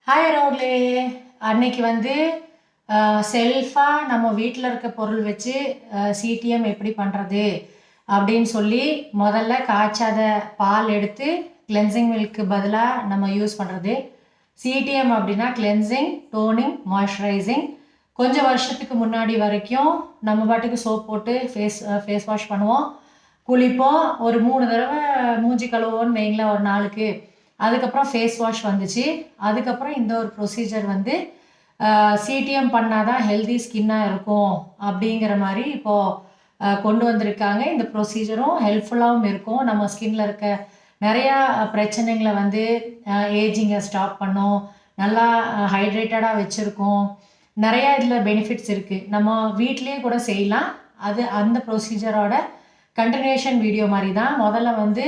Hi ரோக்லே. அன்னைக்கு வந்து செல்ஃபாக நம்ம வீட்டில் இருக்க பொருள் வச்சு சிடிஎம் எப்படி பண்ணுறது அப்படின்னு சொல்லி முதல்ல காய்ச்சாத பால் எடுத்து கிளென்சிங் மில்க்கு பதிலாக நம்ம யூஸ் பண்ணுறது. சிடிஎம் அப்படின்னா கிளென்சிங், டோனிங், மாய்ஸ்சரைசிங். கொஞ்சம் வருஷத்துக்கு முன்னாடி வரைக்கும் நம்ம பாட்டுக்கு சோப் போட்டு ஃபேஸ் வாஷ் பண்ணுவோம், குளிப்போம், ஒரு 3 தடவை மூஞ்சி கழுவோன்னு வைங்களேன் ஒரு நாளுக்கு. அதுக்கப்புறம் ஃபேஸ் வாஷ் வந்துச்சு. அதுக்கப்புறம் இந்த ஒரு ப்ரொசீஜர் வந்து சிடிஎம் பண்ணால் தான் ஹெல்தி ஸ்கின்னாக இருக்கும் அப்படிங்கிற மாதிரி இப்போது கொண்டு வந்திருக்காங்க. இந்த ப்ரொசீஜரும் ஹெல்ப்ஃபுல்லாகவும் இருக்கும். நம்ம ஸ்கின்னில் இருக்க நிறையா பிரச்சனைகளை வந்து ஏஜிங்கை ஸ்டாப் பண்ணோம், நல்லா ஹைட்ரேட்டடாக வச்சுருக்கோம். நிறையா இதில் பெனிஃபிட்ஸ் இருக்குது. நம்ம வீட்லேயே கூட செய்யலாம். அந்த ப்ரொசீஜரோட கண்டினியூஷன் வீடியோ மாதிரி தான். முதல்ல வந்து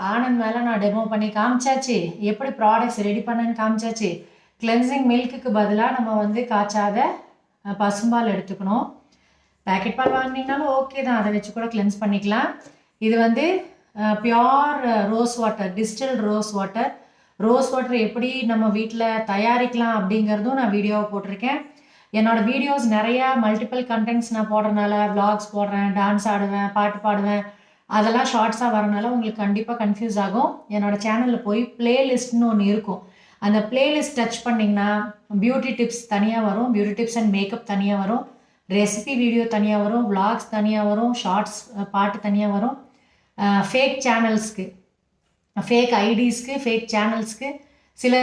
ஆனந்த் மேலே நான் டெமோ பண்ணி காமிச்சாச்சு, எப்படி ப்ராடக்ட்ஸ் ரெடி பண்ணேன்னு காமிச்சாச்சு. கிளென்சிங் மில்க்குக்கு பதிலாக நம்ம வந்து காய்ச்சாத பசும்பால் எடுத்துக்கணும். பேக்கெட் பால் வாங்கினீங்கனாலும் ஓகே தான், அதை வச்சு கூட கிளென்ஸ் பண்ணிக்கலாம். இது வந்து pure rose water, distilled rose water. Rose water எப்படி நம்ம வீட்டில் தயாரிக்கலாம் அப்படிங்கிறதும் நான் வீடியோவை போட்டிருக்கேன். என்னோடய வீடியோஸ் நிறையா மல்டிபிள் கண்டென்ட்ஸ் நான் போடுறதுனால, விளாக்ஸ் போடுறேன், டான்ஸ் ஆடுவேன், பாட்டு பாடுவேன், அதெல்லாம் ஷார்ட்ஸாக வரனால உங்களுக்கு கண்டிப்பாக கன்ஃபியூஸ் ஆகும். என்னோடய சேனலில் போய் பிளேலிஸ்ட்னு ஒன்று இருக்கும். அந்த பிளேலிஸ்ட் டச் பண்ணிங்கன்னா பியூட்டி டிப்ஸ் தனியாக வரும், பியூட்டி டிப்ஸ் அண்ட் மேக்கப் தனியாக வரும், ரெசிபி வீடியோ தனியாக வரும், விளாக்ஸ் தனியாக வரும், ஷார்ட்ஸ் பாட்டு தனியாக வரும். ஃபேக் சேனல்ஸ்க்கு, ஃபேக் ஐடிஸ்க்கு, ஃபேக் சேனல்ஸ்க்கு சில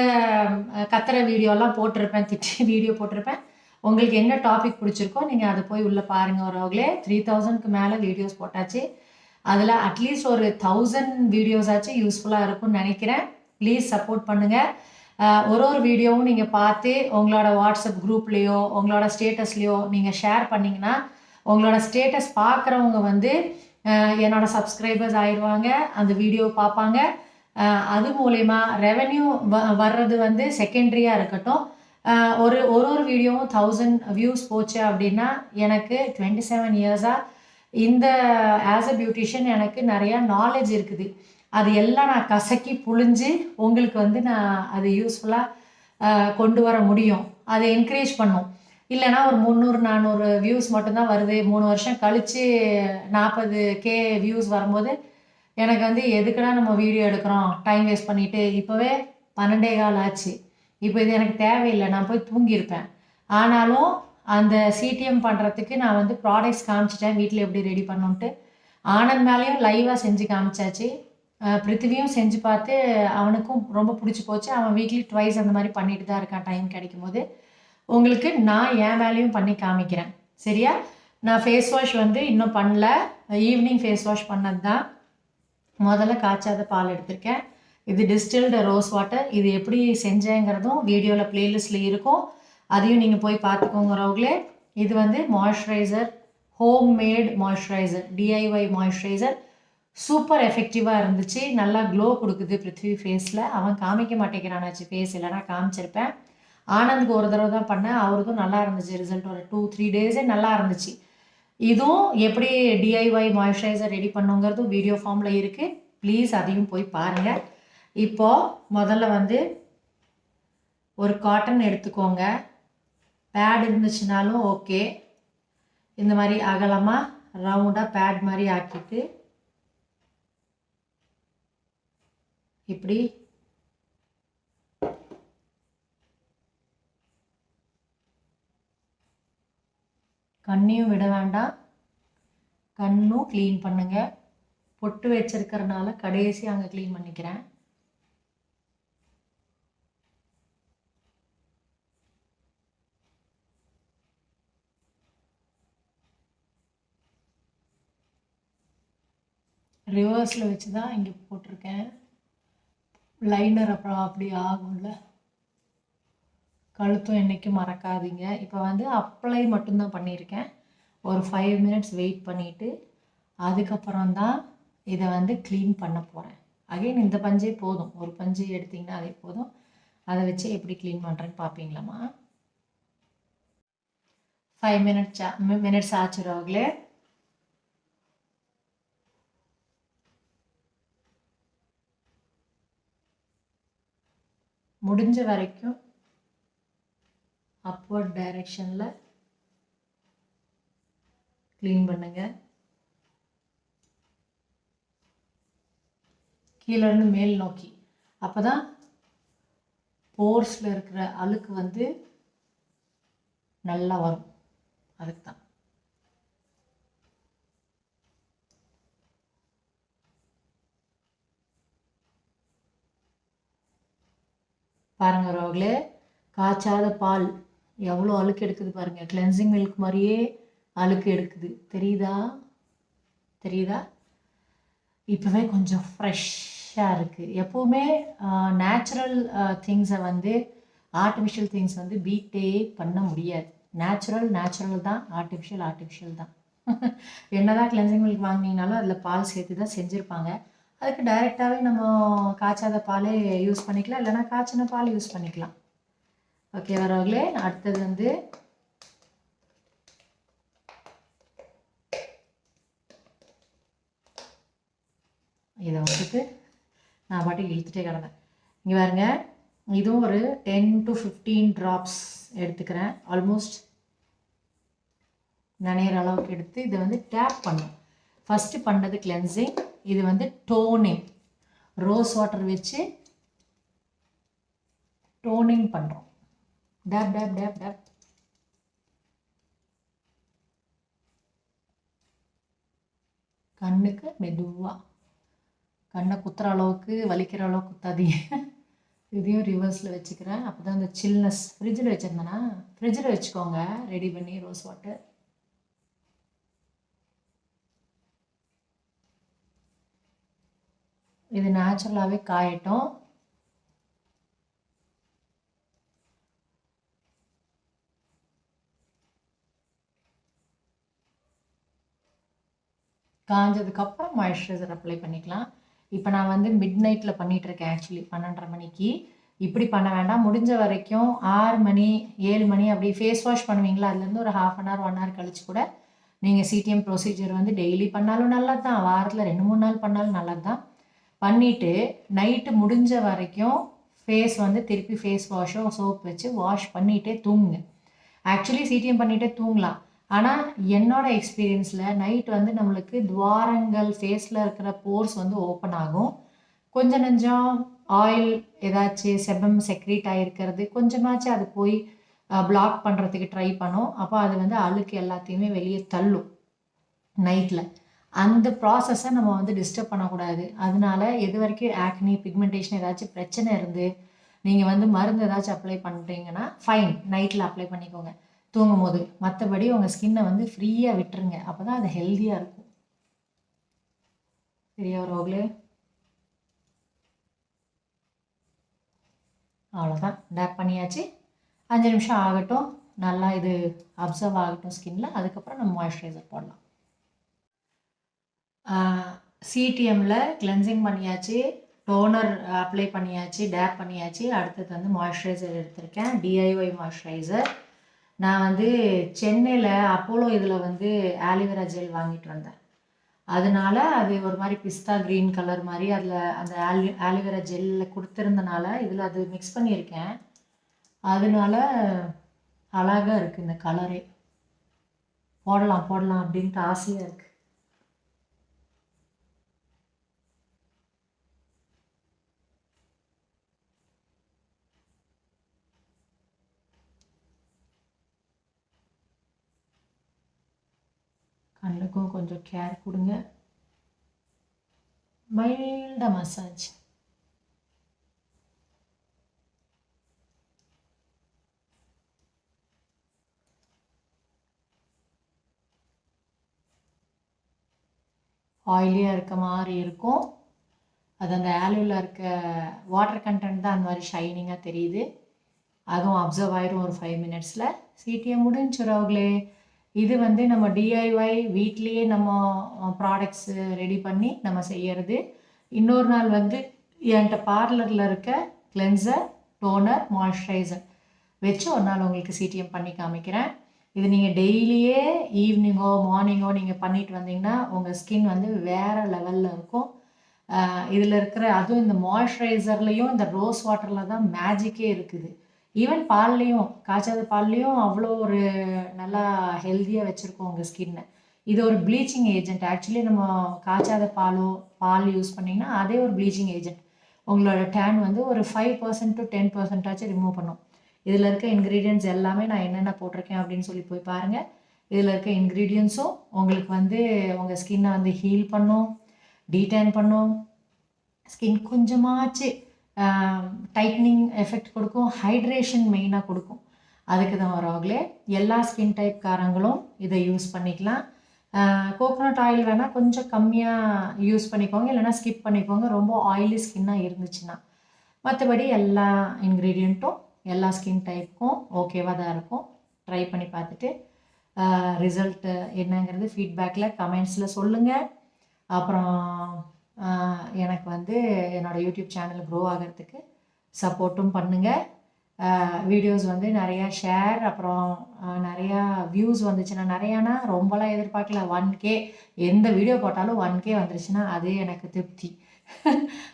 கத்துற வீடியோலாம் போட்டிருப்பேன், திட்டி வீடியோ போட்டிருப்பேன். உங்களுக்கு என்ன டாபிக் பிடிச்சிருக்கோ நீங்கள் அதை போய் உள்ளே பாருங்கள். வரவங்களே 3000க்கு மேலே வீடியோஸ் போட்டாச்சு. அதில் அட்லீஸ்ட் ஒரு 1000 வீடியோஸ் ஆச்சு யூஸ்ஃபுல்லாக இருக்கும்னு நினைக்கிறேன். ப்ளீஸ் சப்போர்ட் பண்ணுங்கள். ஒரு வீடியோவும் நீங்கள் பார்த்து உங்களோட வாட்ஸ்அப் குரூப்லேயோ உங்களோட ஸ்டேட்டஸ்லேயோ நீங்கள் ஷேர் பண்ணிங்கன்னா உங்களோட ஸ்டேட்டஸ் பார்க்குறவங்க வந்து என்னோடய சப்ஸ்கிரைபர்ஸ் ஆயிடுவாங்க, அந்த வீடியோ பார்ப்பாங்க. அது மூலயமா ரெவென்யூ வர்றது வந்து செகண்டரியாக இருக்கட்டும். ஒரு வீடியோவும் 1000 வியூஸ் போச்சு அப்படின்னா எனக்கு 27 இயர்ஸாக இந்த ஆஸ் அ பியூட்டிஷியன் எனக்கு நிறையா நாலேஜ் இருக்குது. அது எல்லாம் நான் கசக்கி புழிஞ்சு உங்களுக்கு வந்து நான் அது யூஸ்ஃபுல்லாக கொண்டு வர முடியும். அதை என்கரேஜ் பண்ணும். இல்லைனா ஒரு 300-400 வியூஸ் மட்டும்தான் வருது, 3 வருஷம் கழித்து 40K வியூஸ் வரும்போது எனக்கு வந்து எதுக்குடா நம்ம வீடியோ எடுக்கிறோம், டைம் வேஸ்ட் பண்ணிவிட்டு. இப்போவே 12:15 ஆச்சு. இப்போ இது எனக்கு தேவையில்லை, நான் போய் தூங்கியிருப்பேன். ஆனாலும் அந்த சிடிஎம் பண்ணுறதுக்கு நான் வந்து ப்ராடக்ட்ஸ் காமிச்சிட்டேன், வீட்டில் எப்படி ரெடி பண்ணோன்ட்டு. ஆனந்த் மேலேயும் லைவாக செஞ்சு காமிச்சாச்சு. பிருத்திவியும் செஞ்சு பார்த்து அவனுக்கும் ரொம்ப பிடிச்சி போச்சு. அவன் வீக்லி ட்வைஸ் அந்த மாதிரி பண்ணிட்டு தான் இருக்கான் டைம் கிடைக்கும் போது. உங்களுக்கு நான் என் வேலையும் பண்ணி காமிக்கிறேன், சரியா? நான் ஃபேஸ் வாஷ் வந்து இன்னும் பண்ணல, ஈவினிங் ஃபேஸ் வாஷ் பண்ணது தான். முதல்ல காய்ச்சாத பால் எடுத்திருக்கேன். இது டிஸ்டில்டு ரோஸ் வாட்டர். இது எப்படி செஞ்சேங்கிறதும் வீடியோவில் ப்ளேலிஸ்ட்டில் இருக்கும், அதையும் நீங்கள் போய் பார்த்துக்கோங்கிறவங்களே. இது வந்து moisturiser, home made moisturiser, DIY moisturiser. Super எஃபெக்டிவாக இருந்துச்சு, நல்லா க்ளோ கொடுக்குது பிருத்வி ஃபேஸில். அவன் காமிக்க மாட்டேங்கிறானாச்சு ஃபேஸ், இல்லைனா காமிச்சிருப்பேன். ஆனந்துக்கு ஒரு தடவை தான் பண்ணேன், அவருக்கும் நல்லா இருந்துச்சு ரிசல்ட். ஒரு 2-3 டேஸே நல்லா இருந்துச்சு. இதுவும் எப்படி டிஐஒய் மாய்ஸ்சரைசர் ரெடி பண்ணுங்கிறதும் வீடியோ ஃபார்மில் இருக்குது, ப்ளீஸ் அதையும் போய் பாருங்கள். இப்போது முதல்ல வந்து ஒரு காட்டன் எடுத்துக்கோங்க. பேட் இருந்துச்சுனாலும் ஓகே. இந்த மாதிரி அகலமாக ரவுண்டாக பேட் மாதிரி ஆக்கிட்டு இப்படி கண்ணையும் விட வேண்டாம், கண்ணும் க்ளீன் பண்ணுங்கள். பொட்டு வச்சிருக்கிறதுனால கடைசி அங்கே க்ளீன் பண்ணிக்கிறேன். ரிவர்ஸில் வச்சு தான் இங்கே போட்டிருக்கேன். லைனர் அப்புறம் அப்படி ஆகும்ல. கழுத்தும் என்றைக்கும் மறக்காதீங்க. இப்போ வந்து அப்ளை மட்டும்தான் பண்ணியிருக்கேன். ஒரு 5 மினிட்ஸ் வெயிட் பண்ணிவிட்டு அதுக்கப்புறம் தான் இதை வந்து க்ளீன் பண்ண போகிறேன். அகைன் இந்த பஞ்சே போதும், ஒரு பஞ்சு எடுத்திங்கன்னா அதே போதும். அதை வச்சு எப்படி க்ளீன் பண்ணுறேன்னு பார்ப்பீங்களாம்மா? 5 மினிட்ஸ் ஆச்சுருவாங்களே. முடிஞ்ச வரைக்கும் அப்வர்ட் டைரெக்ஷனில் க்ளீன் பண்ணுங்கள். கீழேருந்து மேல் நோக்கி. அப்போ தான் போர்ஸில் இருக்கிற அழுக்கு வந்து நல்லா வரும். அதுக்கு தான். பாருங்கள் ரோகளே, காய்ச்சாத பால் எவ்வளோ அழுக்கு எடுக்குது பாருங்கள். கிளென்சிங் மில்க் மாதிரியே அழுக்கு எடுக்குது. தெரியுதா? இப்போவே கொஞ்சம் ஃப்ரெஷ்ஷாக இருக்குது. எப்போவுமே நேச்சுரல் திங்ஸை வந்து ஆர்டிஃபிஷியல் திங்ஸ் வந்து பீட்டே பண்ண முடியாது. நேச்சுரல் தான், ஆர்டிஃபிஷியல் தான். என்னதான் கிளென்சிங் மில்க் வாங்கினீங்கனாலும் அதில் பால் சேர்த்து தான் செஞ்சுருப்பாங்க. அதுக்கு டைரெக்டாகவே நம்ம காய்ச்சாத பாலே யூஸ் பண்ணிக்கலாம், இல்லைனா காய்ச்சின பால் யூஸ் பண்ணிக்கலாம். ஓகே வரவங்களே, அடுத்தது வந்து இதை வந்துட்டு நான் பாட்டுக்கு இழுத்துட்டே கிடந்தேன். இங்கே பாருங்க, இதுவும் ஒரு 10 to 15 ட்ராப்ஸ் எடுத்துக்கிறேன். ஆல்மோஸ்ட் நனையிற அளவுக்கு எடுத்து இதை வந்து டேப் பண்ணும். ஃபஸ்ட்டு பண்ணது கிளென்சிங், இது வந்து டோனிங். ரோஸ் வாட்டர் வச்சு டோனிங் பண்ணுறோம். Tap tap tap tap. கண்ணுக்கு மெதுவாக, கண்ணை குத்துற அளவுக்கு வலிக்கிற அளவுக்கு குத்தாதீங்க. இதையும் ரிவர்ஸில் வச்சுக்கிறேன். அப்போ தான் இந்த சில்னஸ். ஃப்ரிட்ஜில் வச்சுருந்தேன்னா ஃப்ரிட்ஜில் வச்சுக்கோங்க ரெடி பண்ணி ரோஸ் வாட்டர். இது நேச்சுரலாகவே காயட்டும். காஞ்சதுக்கப்புறம் மாய்ஸ்சரைசர் அப்ளை பண்ணிக்கலாம். இப்போ நான் வந்து மிட் நைட்டில் பண்ணிகிட்ருக்கேன். ஆக்சுவலி 12:30 மணிக்கு. இப்படி பண்ண வேண்டாம். முடிஞ்ச வரைக்கும் 6 மணி 7 மணி அப்படி ஃபேஸ் வாஷ் பண்ணுவீங்களா, அதுலேருந்து ஒரு 1/2 அன் ஹவர் 1 ஹவர் கழிச்சு கூட நீங்கள் சிடிஎம் ப்ரொசீஜர் வந்து டெய்லி பண்ணாலும் நல்லது தான், வாரத்தில் 2-3 நாள் பண்ணாலும் நல்லது தான். பண்ணிவிட்டு நைட்டு முடிஞ்ச வரைக்கும் ஃபேஸ் வந்து திருப்பி ஃபேஸ் வாஷோ சோப் வச்சு வாஷ் பண்ணிகிட்டே தூங்குங்க. ஆக்சுவலி சிடிஎம் பண்ணிகிட்டே தூங்கலாம். ஆனால் என்னோடய எக்ஸ்பீரியன்ஸில் நைட் வந்து நம்மளுக்கு துவாரங்கள் ஃபேஸில் இருக்கிற போர்ஸ் வந்து ஓப்பன் ஆகும். கொஞ்சம் நெஞ்சம் ஆயில் ஏதாச்சும் செபம் செக்ரீட் ஆகிருக்கிறது கொஞ்சமாச்சும் அது போய் பிளாக் பண்ணுறதுக்கு ட்ரை பண்ணும். அப்போ அது வந்து அழுக்கு எல்லாத்தையுமே வெளியே தள்ளும் நைட்டில். அந்த ப்ராசஸை நம்ம வந்து டிஸ்டர்ப் பண்ணக்கூடாது. அதனால எது வரைக்கும் ஆக்னி பிக்மெண்டேஷன் ஏதாச்சும் பிரச்சனை இருந்து நீங்கள் வந்து மருந்து ஏதாச்சும் அப்ளை பண்ணுறீங்கன்னா ஃபைன், நைட்டில் அப்ளை பண்ணிக்கோங்க தூங்கும் போது. மற்றபடி உங்கள் ஸ்கின்னை வந்து ஃப்ரீயாக விட்டுருங்க. அப்போ தான் அது ஹெல்த்தியாக இருக்கும். சரியா ரோகளே? அவ்வளோதான், டேப் பண்ணியாச்சு. 5 நிமிஷம் ஆகட்டும், நல்லா இது அப்சர்வ் ஆகட்டும் ஸ்கின்னில். அதுக்கப்புறம் நம்ம மாய்ஸ்சரைசர் போடலாம். சிடிஎம்மில் கிளென்சிங் பண்ணியாச்சு, டோனர் அப்ளை பண்ணியாச்சு, டேப் பண்ணியாச்சு. அடுத்தது வந்து மாய்ஸ்சரைசர் எடுத்திருக்கேன், டிஐஒய் மாய்ஸ்சரைசர். நான் வந்து சென்னையில் அப்போலோ இதில் வந்து ஆலிவேரா ஜெல் வாங்கிட்டு வந்தேன். அதனால அது ஒரு மாதிரி பிஸ்தா க்ரீன் கலர் மாதிரி அதில் அந்த ஆலிவேரா ஜெல்லில் கொடுத்துருந்தனால இதில் அது மிக்ஸ் பண்ணியிருக்கேன். அதனால அழகாக இருக்குது இந்த கலரே. போடலாம் அப்படின்ட்டு ஆசையாக இருக்குது. கண்ணுக்கும் கொஞ்சம் கேர் கொடுங்க. மைல்டாக மசாஜ். ஆயிலியாக இருக்க மாதிரி இருக்கும். அது அந்த ஆலிவில் இருக்க வாட்டர் கண்டென்ட் தான் அந்த மாதிரி ஷைனிங்காக தெரியுது. அதுவும் அப்சர்வ் ஆயிரும் ஒரு 5 மினிட்ஸில். சிடிஎம் முடிஞ்சிருவாங்களே. இது வந்து நம்ம டிஐஒய் வீட்லேயே நம்ம ப்ராடக்ட்ஸ் ரெடி பண்ணி நம்ம செய்கிறது. இன்னொரு நாள் வந்து என்கிட்ட பார்லரில் இருக்க கிளென்சர், டோனர், மாய்ஸ்சரைசர் வச்சு ஒரு நாள் உங்களுக்கு சிடிஎம் பண்ணி காமிக்கிறேன். இது நீங்கள் டெய்லியே ஈவினிங்கோ மார்னிங்கோ நீங்கள் பண்ணிட்டு வந்தீங்கன்னா உங்கள் ஸ்கின் வந்து வேறு லெவலில் இருக்கும். இதில் இருக்கிற அதுவும் இந்த மாய்ஸ்சரைசர்லேயும் இந்த ரோஸ் வாட்டரில் தான் மேஜிக்கே இருக்குது. ஈவன் பால்லையும், காய்ச்சாத பால்லையும் அவ்வளோ ஒரு நல்லா ஹெல்த்தியாக வச்சுருக்கோம் உங்கள் ஸ்கின்னை. இது ஒரு ப்ளீச்சிங் ஏஜென்ட். ஆக்சுவலி நம்ம காய்ச்சாத பால் யூஸ் பண்ணிங்கன்னா அதே ஒரு ப்ளீச்சிங் ஏஜென்ட். உங்களோட டேன் வந்து ஒரு 5% to 10% ரிமூவ் பண்ணும். இதில் இருக்க இன்க்ரீடியன்ட்ஸ் எல்லாமே நான் என்னென்ன போட்டிருக்கேன் அப்படின்னு சொல்லி போய் பாருங்கள். இதில் இருக்க இன்க்ரீடியன்ட்ஸும் உங்களுக்கு வந்து உங்கள் ஸ்கின்னை வந்து ஹீல் பண்ணும், டீடேன் பண்ணும், ஸ்கின் கொஞ்சமாச்சு டைட்னிங் எஃபெக்ட் கொடுக்கும், ஹைட்ரேஷன் மெயினாக கொடுக்கும். அதுக்கு தான் வரவங்களே எல்லா ஸ்கின் டைப்காரங்களும் இதை யூஸ் பண்ணிக்கலாம். கோகோனட் ஆயில் வேணால் கொஞ்சம் கம்மியாக யூஸ் பண்ணிக்கோங்க, இல்லைனா ஸ்கிப் பண்ணிக்கோங்க ரொம்ப ஆயிலி ஸ்கின்னாக இருந்துச்சுன்னா. மற்றபடி எல்லா இன்க்ரீடியண்ட்டும் எல்லா ஸ்கின் டைப்புக்கும் ஓகேவாக தான் இருக்கும். ட்ரை பண்ணி பார்த்துட்டு ரிசல்ட்டு என்னங்கிறது ஃபீட்பேக்கில் கமெண்ட்ஸில் சொல்லுங்கள். அப்புறம் எனக்கு வந்து என்னோடய யூடியூப் சேனல் க்ரோ ஆகிறதுக்கு சப்போர்ட்டும் பண்ணுங்கள். வீடியோஸ் வந்து நிறையா ஷேர், அப்புறம் நிறையா வியூஸ் வந்துச்சுன்னா, நிறையானா ரொம்பலாம் எதிர்பார்க்கல, 1K எந்த வீடியோ போட்டாலும் 1K வந்துருச்சுன்னா அதே எனக்கு திருப்தி.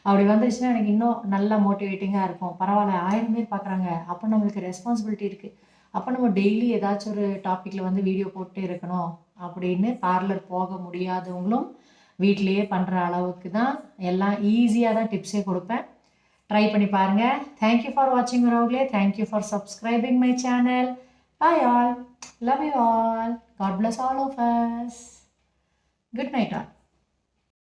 அப்படி வந்துருச்சுன்னா எனக்கு இன்னும் நல்லா மோட்டிவேட்டிங்காக இருக்கும். பரவாயில்ல 1000 பேர் பார்க்குறாங்க, அப்போ நம்மளுக்கு ரெஸ்பான்சிபிலிட்டி இருக்குது, அப்போ நம்ம டெய்லி ஏதாச்சும் ஒரு டாப்பிக்கில் வந்து வீடியோ போட்டு இருக்கணும் அப்படின்னு பார்லர் போக முடியாதவங்களும் வீட்டிலையே பண்ணுற அளவுக்கு தான் எல்லாம் ஈஸியாக தான் டிப்ஸே கொடுப்பேன். ட்ரை பண்ணி பாருங்கள். தேங்க்யூ ஃபார் வாட்சிங் உறவுகளே. Thank you for subscribing my channel. Bye all. Love you all. God bless all of us. Good night all.